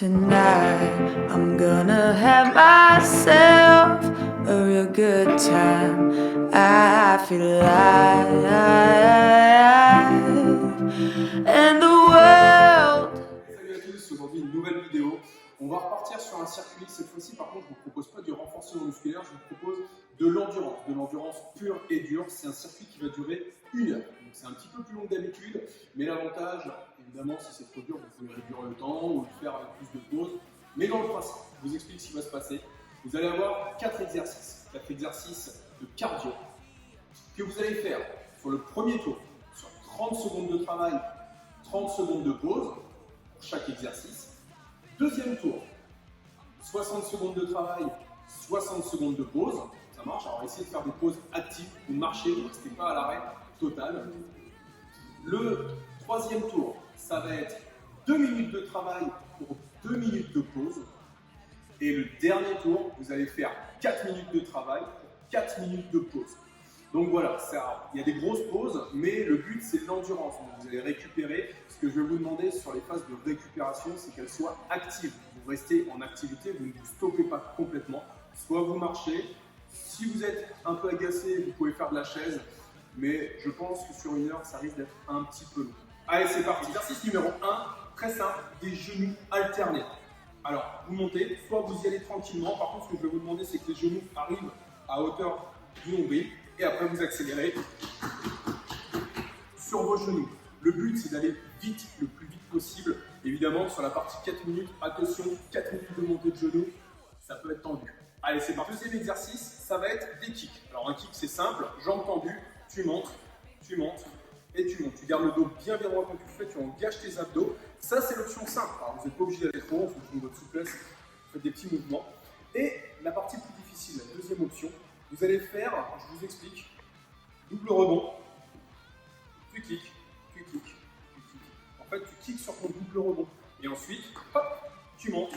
Tonight I'm gonna have myself a real good time. I feel alive and the world. Salut à tous, aujourd'hui une nouvelle vidéo. On va repartir sur un circuit. Cette fois-ci par contre je ne vous propose pas du renforcement musculaire, je vous propose de l'endurance pure et dure. C'est un circuit qui va durer 1 heure. Donc c'est un petit peu plus long que d'habitude, mais l'avantage, évidemment, si c'est trop dur, vous pouvez réduire le temps ou le faire avec plus de pauses. Mais dans le principe, je vous explique ce qui va se passer. Vous allez avoir 4 exercices de cardio que vous allez faire sur le premier tour, sur 30 secondes de travail, 30 secondes de pause pour chaque exercice. Deuxième tour, 60 secondes de travail, 60 secondes de pause. Ça marche, alors essayez de faire des pauses actives, vous marchez, vous ne restez pas à l'arrêt total. Le troisième tour, ça va être 2 minutes de travail pour 2 minutes de pause. Et le dernier tour, vous allez faire 4 minutes de travail pour 4 minutes de pause. Donc voilà, il y a des grosses pauses, mais le but c'est l'endurance. Vous allez récupérer. Ce que je vais vous demander sur les phases de récupération, c'est qu'elles soient actives. Vous restez en activité, vous ne vous stoppez pas complètement. Soit vous marchez. Si vous êtes un peu agacé, vous pouvez faire de la chaise. Mais je pense que sur 1 heure, ça risque d'être un petit peu long. Allez, c'est parti. Exercice numéro 1, très simple, des genoux alternés. Alors, vous montez, soit vous y allez tranquillement. Par contre, ce que je vais vous demander, c'est que les genoux arrivent à hauteur du nombril. Et après, vous accélérez sur vos genoux. Le but, c'est d'aller vite, le plus vite possible. Évidemment, sur la partie 4 minutes, attention, 4 minutes de montée de genoux, ça peut être tendu. Allez, c'est parti. Deuxième exercice, ça va être des kicks. Alors, un kick, c'est simple, jambes tendues, tu montes et tu montes. Tu gardes le dos bien droit quand tu le fais, tu engages tes abdos. Ça, c'est l'option simple. Alors, vous n'êtes pas obligé d'aller trop haut en fonction de votre souplesse. Vous faites des petits mouvements. Et la partie plus difficile, la deuxième option, vous allez faire, je vous explique, double rebond, tu kicks. En fait, tu kicks sur ton double rebond. Et ensuite, hop, tu montes.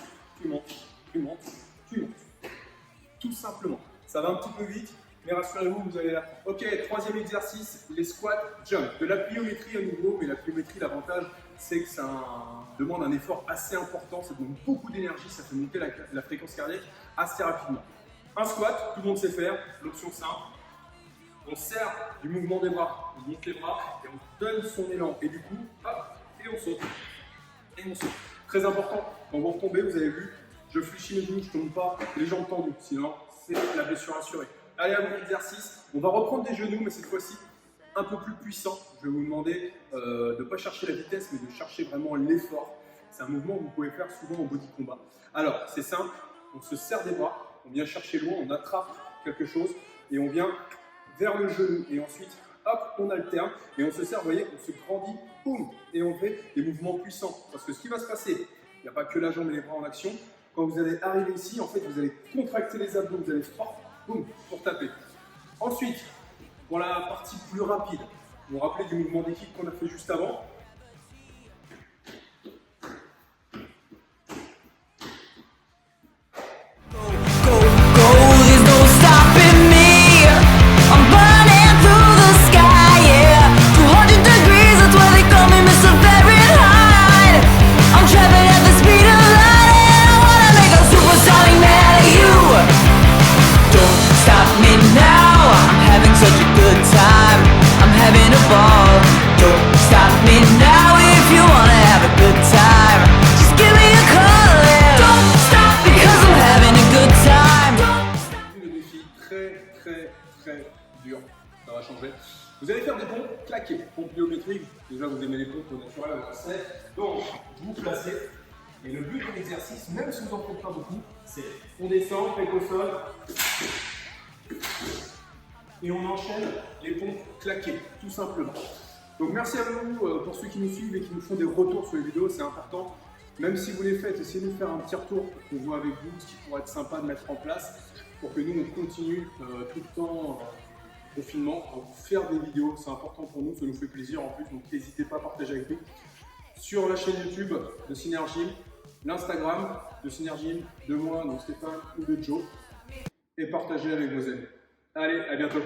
Tout simplement. Ça va un petit peu vite, mais rassurez-vous, vous allez là. Ok, troisième exercice, les squats jump. De la pliométrie à nouveau, mais la pliométrie, l'avantage, c'est que ça demande un effort assez important, ça demande beaucoup d'énergie, ça fait monter la fréquence cardiaque assez rapidement. Un squat, tout le monde sait faire, l'option simple. On serre du mouvement des bras, on monte les bras et on donne son élan. Et du coup, hop, et on saute. Très important, quand vous retombez, vous avez vu, je fléchis mes genoux, je ne tombe pas, les jambes tendues, sinon c'est la blessure assurée. Allez, à mon exercice, on va reprendre des genoux, mais cette fois-ci un peu plus puissant. Je vais vous demander de ne pas chercher la vitesse, mais de chercher vraiment l'effort. C'est un mouvement que vous pouvez faire souvent en body combat. Alors, c'est simple, on se serre des bras, on vient chercher loin, on attrape quelque chose et on vient vers le genou. Et ensuite, hop, on alterne et on se serre, vous voyez, on se grandit, boum, et on fait des mouvements puissants. Parce que ce qui va se passer, il n'y a pas que la jambe et les bras en action. Quand vous allez arriver ici, en fait, vous allez contracter les abdos, vous allez fort, boum, pour taper. Ensuite, pour la partie plus rapide, vous vous rappelez du mouvement des kicks qu'on a fait juste avant. Très dur, ça va changer. Vous allez faire des pompes claquées, pompes pliométriques. Déjà vous aimez les pompes au naturel, on le sait. Donc vous placez. Et le but de l'exercice, même si vous n'en faites pas beaucoup, c'est on descend, pec au sol. Et on enchaîne les pompes claquées, tout simplement. Donc merci à vous pour ceux qui nous suivent et qui nous font des retours sur les vidéos, c'est important. Même si vous les faites, essayez de faire un petit retour pour qu'on voit avec vous ce qui pourrait être sympa de mettre en place pour que nous on continue tout le temps confinement à vous faire des vidéos. C'est important pour nous, ça nous fait plaisir en plus, donc n'hésitez pas à partager avec nous sur la chaîne YouTube de Synergym, l'Instagram de Synergym, de moi, donc Stéphane ou de Joe, et partagez avec vos amis. Allez, à bientôt.